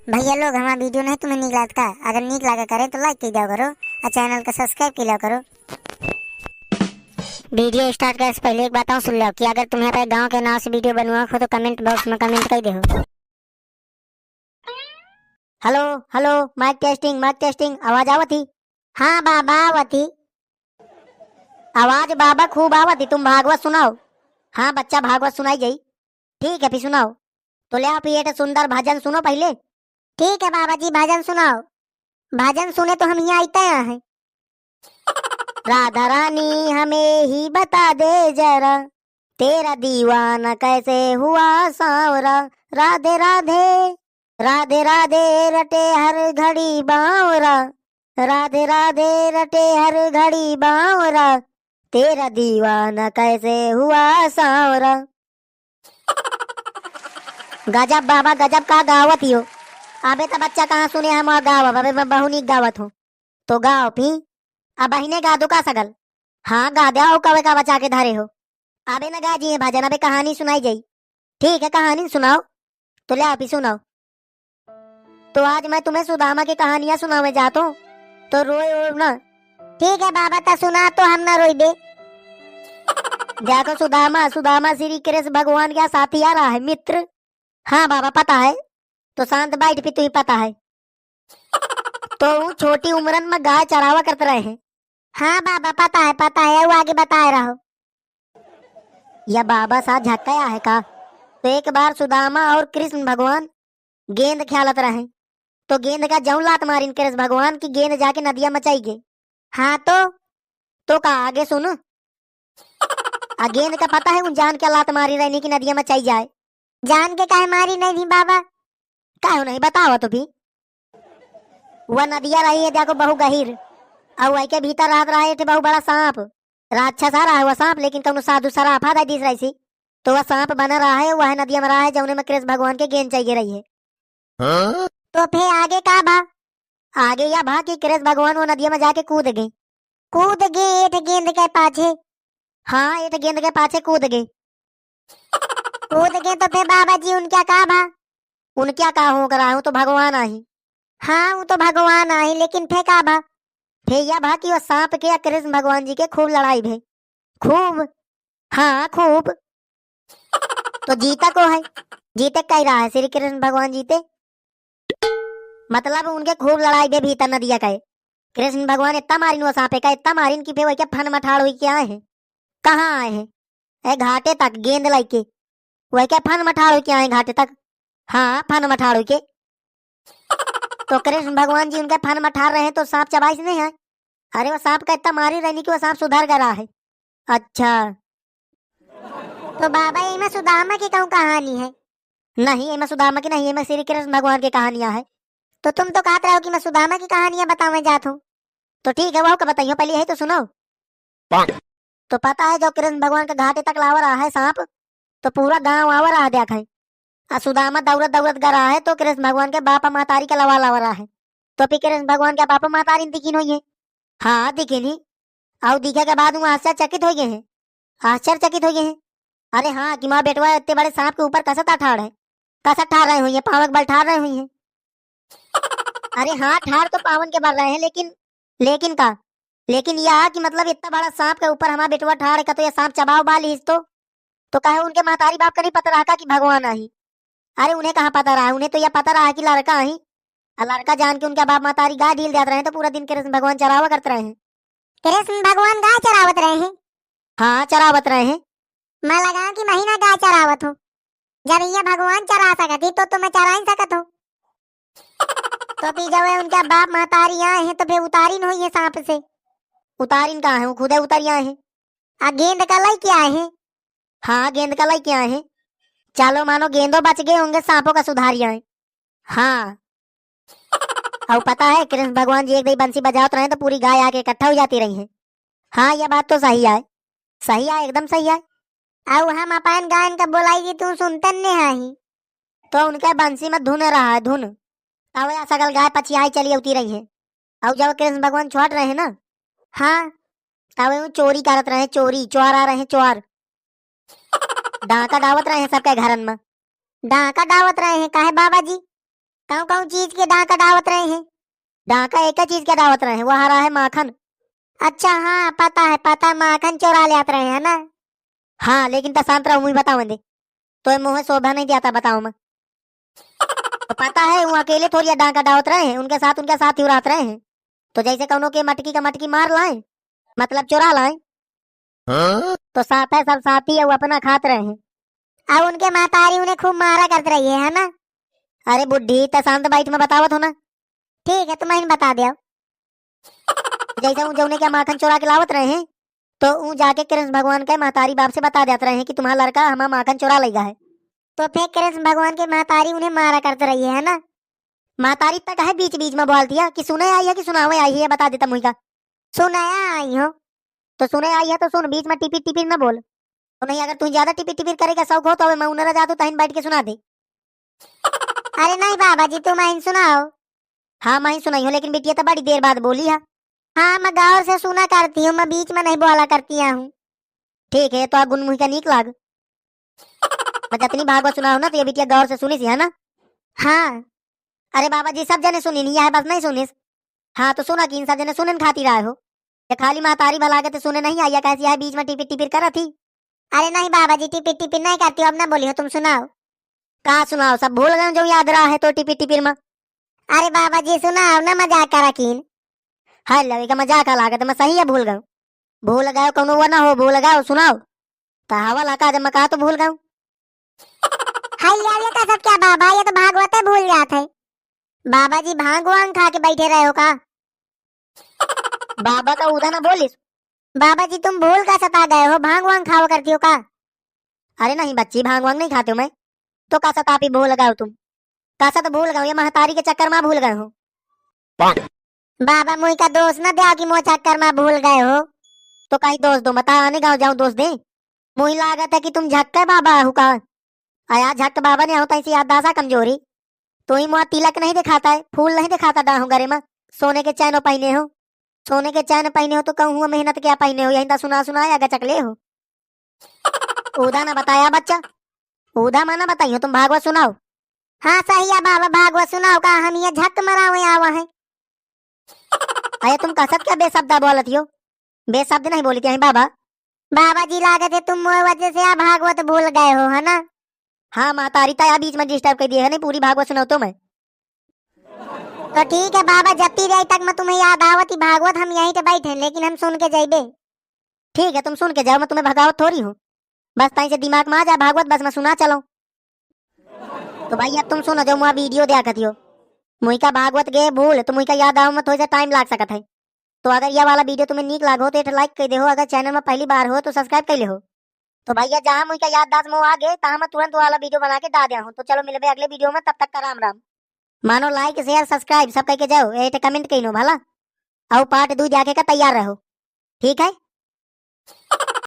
भैया लोग हमारा वीडियो नहीं तुम्हें निक लागत का? अगर निक लगा करे तो लाइक कर दिया करो और चैनल को सब्सक्राइब कर लिया करो। वीडियो स्टार्ट करने से पहले एक बात और सुन लो कि अगर तुम्हें अपने गांव के नाम से वीडियो बनवा हो तो कमेंट बॉक्स में कमेंट कर दो। हेलो हेलो, माइक टेस्टिंग, आवाज आवती? हाँ बाबा आवती। आवाज बाबा खूब आवती। तुम भागवत सुनाओ। हाँ बच्चा भागवत सुनाई जाई। ठीक है फिर सुनाओ। तो ले आप ये सुंदर भजन सुनो पहले। ठीक है बाबा जी, भजन सुनाओ। भजन सुने तो हम यहाँ आते हैं। राधा रानी हमें ही बता दे जरा, तेरा दीवाना कैसे हुआ सांवरा। राधे राधे राधे राधे रटे हर घड़ी बावरा। राधे राधे रटे हर घड़ी बावरा, तेरा दीवाना कैसे हुआ सांवरा। गजब बाबा गजब का गावत हो। अबे तो बच्चा कहाँ सुने हम गावत, अबे मैं बहुनी गावत हूँ। तो गाओ पी। अब बहिने गा दो का सगल। हाँ गा दे कवे का बचा के धरे हो। अबे न गा जी भजन, अबे कहानी सुनाई जाई। ठीक है कहानी सुनाओ। तो ले आप ही सुनाओ। तो आज मैं तुम्हें सुदामा की कहानियां सुनावे जाता हूँ, तो रोए हो ना। ठीक है बाबा ता सुना तो हम ना रोई दे। देखो सुदामा सुदामा श्री कृष्ण भगवान का साथी आ रहा है मित्र। हाँ बाबा पता है। तो शांत बैठ भी तुझे पता है। तो छोटी उम्रन में गाय चरावा करते रहे हैं। हाँ बाबा पता है वो आगे बताए रहो। या बाबा साथ झक्काया है का। तो एक बार सुदामा और कृष्ण भगवान गेंद खेलत रहे। तो गेंद का जौन लात मारिन कृष्ण भगवान की गेंद जाके नदिया मचाई गई। हाँ तो का आगे सुन। गेंद का पता है उन जान के लात मारी रहने की नदिया मचाई जाए। जान के काहे मारी नहीं थी बाबा? काहे नहीं बताओ तो भी। वह नदिया रही है देखो बहु गहीर, और वही के भीतर रात रहा है बहु बड़ा सांप। राक्षस आ रहा है वह सांप, लेकिन कौन साधु सराफा दे दिस रही सी। तो वह सांप बना रहा है, वह नदिया में रहा है जौने में कृष्ण भगवान के गेंद चाहिए रही है। हाँ? तो फिर आगे का भा? आगे या भा कि कृष्ण भगवान वो नदिया में जाके कूद गए। कूद गए एठ गेंद के पाछे। हाँ एठ गेंद के पाछे कूद गए। कूद गए तो फिर बाबा जी उनका का भा? उनका का हो रहा हूँ तो भगवान आई। हाँ वो तो भगवान आई, लेकिन फिर का भा? फिर यह भा कि वो सांप के कृष्ण भगवान जी के खूब लड़ाई भे। खूब? हाँ खूब। तो जीता को है? जीते कह रहा है श्री कृष्ण भगवान जीते। मतलब उनके खूब लड़ाई भे भीतर नदिया का। कृष्ण भगवान इतना मारिन वो सांपे का, इतना मारिन कि फिर वही क्या फन मठाड़ हुई क्या है। कहाँ आए हैं? ए घाटे तक गेंद लाई के। वही क्या फन मठाड़ हुई क्या है घाटे तक। हाँ फन मठाड़ हुई के। तो कृष्ण भगवान जी उनके फन मठार रहे हैं तो सांप चबाइस नहीं है। अरे वो सांप का इतना मारी रहनी कि वो सांप सुधार कर रहा है। अच्छा तो बाबा ये में सुदामा की कहूँ कहानी है? नहीं ये सुदामा की नहीं, ये श्री कृष्ण भगवान की कहानियां है। तो तुम तो कहते रहो कि मैं सुदामा की कहानियां बतावे जात हूँ। तो ठीक है वो का बताइयो पहले यही तो सुनो। तो पता है जो कृष्ण भगवान के घाटे तक लावा रहा है सांप, तो पूरा गांव आवा रहा देखा है। सुदामा दौड़त दौड़त कर रहा है तो कृष्ण भगवान के बापा मातारी का लवा लावा रहा है। तो फिर कृष्ण भगवान के बापा मातारी दिखी हुई है। हाँ दिखी नहीं। और दिखे के बाद वो आश्चर्यचकित हो गए हैं। आश्चर्यचकित हो गए हैं। अरे हाँ कि माँ बेटवा इतने बड़े सांप के ऊपर कसता ठाड़ है। कसत ठाड़ रहे हुई है, पावक बल ठाड़ रहे हुई है। अरे हाँ ठाड़ तो पावन के बल रहे हैं, लेकिन का लेकिन यह कि मतलब इतना बड़ा सांप के ऊपर हमारा बेटवा ठाड़ का, तो यह सांप चबाव बाली तो कहे उनके महतारी बाप का नहीं पता रहा कि भगवान आई। अरे उन्हें कहाँ पता रहा, उन्हें तो यह पता रहा कि लड़का आई। और लड़का जान के उनके बाप महतारी गाय ढील जाते रहे तो पूरा दिन कृष्ण भगवान चरावा करते रहे हैं। कृष्ण भगवान गाय चरावत रहे हैं? हाँ चरावत रहे हैं। मैं लगा कि महीना गाय चरावत हो। जब ये भगवान चरा सकती तो मैं चरा ही सकत हो। तो फिर जब उनके बाप महतारी आए हैं तो फिर उतारिन हुई है सांप से। उतारिन कहाँ है, वो खुदे उतर आए हैं। गेंद का लाई क्या है? हाँ गेंद का लाई क्या है। चलो मानो गेंदों बच गए होंगे, सांपों का सुधार आए। हाँ और पता है कृष्ण भगवान जी एक दही बंसी बजाते रहे तो पूरी गाय आके इकट्ठा हो जाती रही है। हाँ यह बात तो सही है। सही है एकदम सही है। और हम अपन गायन का बोलाई जी तू सुनते नहीं आई। तो उनके बंसी में धुन रहा है धुन। अब यह सकल गाय पछियाई चली उती रही है। और जब कृष्ण भगवान छोड़ रहे हैं ना, हाँ तब वो चोरी करत रहे, चोरी चोर आ रहे हैं चोर। डाका डावत रहे हैं सबके घरन में। डाका डावत रहे हैं काहे बाबा जी? कौन कौन चीज के डाका दावत रहे हैं? डाका एक ही चीज के दावत रहे हैं, वो हरा है माखन। अच्छा हाँ पता है, पता, माखन चोरा ले आते रहे हैं ना। हाँ लेकिन ता शांत रहो, मुझे बताओ दे तो मुँह शोभा नहीं दिया था, बताओ मैं। तो पता है वो अकेले थोड़ी डाका दावत रहे हैं, उनके साथ ही उड़ात रहे हैं। तो जैसे कौनों के मटकी का मटकी मार लाए, मतलब चुरा लाए, तो साथ है सब साथी है, वो अपना खात रहे हैं। अब उनके महतारी उन्हें खूब मारा करते रही है ना। अरे बुढ़ी तो शांत बाइट में बतावत हो ना। ठीक है तुम्हें बता दिया। जैसे ऊ जौने क्या माखन चुरा के लावत रहे हैं, तो ऊ जाके कृष्ण भगवान के महतारी बाप से बता देते रहे हैं कि तुम्हारा लड़का हमारा माखन चुरा लेगा है। तो फिर कृष्ण भगवान के महतारी उन्हें मारा करते रही है ना। महतारी तक है बीच बीच में बोल दिया कि सुने आई है कि सुनावे आई है, बता देता मुझे। सुनाया आई हो तो सुने आई है तो सुन, बीच में टिपिर टिपिर न बोल। तो नहीं अगर तू ज्यादा टिपिर टिपिर करेगा शौक हो तो मैं उन्हें जा तहन बैठ के सुना दे। अरे नहीं बाबा जी तुम आई सुनाओ। हाँ मैं सुनाई हूँ, लेकिन बिटिया तो बड़ी देर बाद बोली है। हाँ मैं गौर से सुना करती हूँ, मैं बीच में नहीं बोला करती हूँ। ठीक है तो आप गुनमुही का नीक लाग। मैं जितनी भागवत सुना हूँ ना तो ये बिटिया गौर से सुनी सी है ना। हाँ अरे बाबा जी सब जने सुनी नहीं है, बस नहीं सुनिस। हाँ तो सुना कि इन सब जने सुनन खाती रहे हो, ये खाली महतारी भला के तो सुने नहीं आया, कैसी है बीच में टिपिर टिपिर करा थी। अरे नहीं बाबा जी टिपिर टिपिर नहीं करती, अब ना बोली हो, तुम सुनाओ। कहा सुनाओ, सब भूल गए जो याद रहा है तो टिपिर टिपिर में। अरे बाबा जी सुनाओ ना, मजाक करा कीन। हाय लगे का मजाक लागत, मैं सही है भूल गए। भूल गए कौनो वो ना हो, भूल गए सुनाओ। तो हवा लगा जब मैं कहा तो भूल गए। हाय ये का सब क्या बाबा, ये तो भागवत है भूल जाते है। बाबा जी भांग वांग खा के बैठे रहे हो का? बाबा का उधर ना बोलिस। बाबा जी तुम भूल का सता गए हो, भांग वांग खाओ करती हो का? अरे नहीं बच्ची, भांग वांग नहीं खाते हो मैं तो। का सता भी भूल गए तुम, कासा तो भूल गए, ये महतारी के चक्कर में भूल गए हो। बाबा मुई का दोस्त न दे कि मो चक्कर में भूल गए हो। तो कहीं दोस्त दो, बता आने गाँव जाऊं दोस्त दे। मुझे लागत है कि तुम झक्के बाबा हो का। आया झक बाबा ने होता इसी याददासा कमजोरी। तो ही मुआ तिलक नहीं दिखाता है, फूल नहीं दिखाता डाहू गरे में, सोने के चैन पहने हो। सोने के चैन पहने हो तो कहूँ मेहनत क्या पहने हो, यही सुना सुनाया गचकले हो। उदा ना बताया बच्चा, उदा माना बताइयो, तुम भागवत सुनाओ। हाँ सही है बाबा, भागवत सुनाओ का हम ये झक मरावे आवा है। अरे तुम कसत क्या बेशब्दा बोलत हो? बेशब्द नहीं बोली थी बाबा। बाबा जी लागत है तुम मोए वजह से भागवत भूल गए हो है ना। हाँ महतारी ताया बीच में डिस्टर्ब कर दिया है, नहीं पूरी भागवत सुनाओ तो मैं। तो ठीक है बाबा, जब तक तक मैं तुम्हें याद आवती भागवत हम यहीं पे बैठे, लेकिन हम सुन के जाइबे। ठीक है तुम सुन के जाओ, मैं तुम्हें भगावत थोड़ी हूँ, बस ताई से दिमाग में आ जाए भागवत, बस मैं सुना चलो। तो भाई अब तुम सुनो जो मुआ वीडियो दिया करती हो, मुई का भागवत गे भूल तो मुई का याद आओ में थोड़ा सा टाइम लाग सकता है। तो अगर यह वाला वीडियो तुम्हें नीक लागो तो लाइक कर दे हो, अगर चैनल में पहली बार हो तो सब्सक्राइब कर ले हो। तो भैया जहाँ मुई का याददाश्त में आ गए तहाँ मैं तुरंत वाला वीडियो बना के डाल दिया हूँ। तो चलो मिलबे अगले वीडियो में, तब तक का राम राम। मानो लाइक शेयर सब्सक्राइब सब करके जाओ, कमेंट करो भला। और पार्ट 2 जाके का तैयार रहो, ठीक है।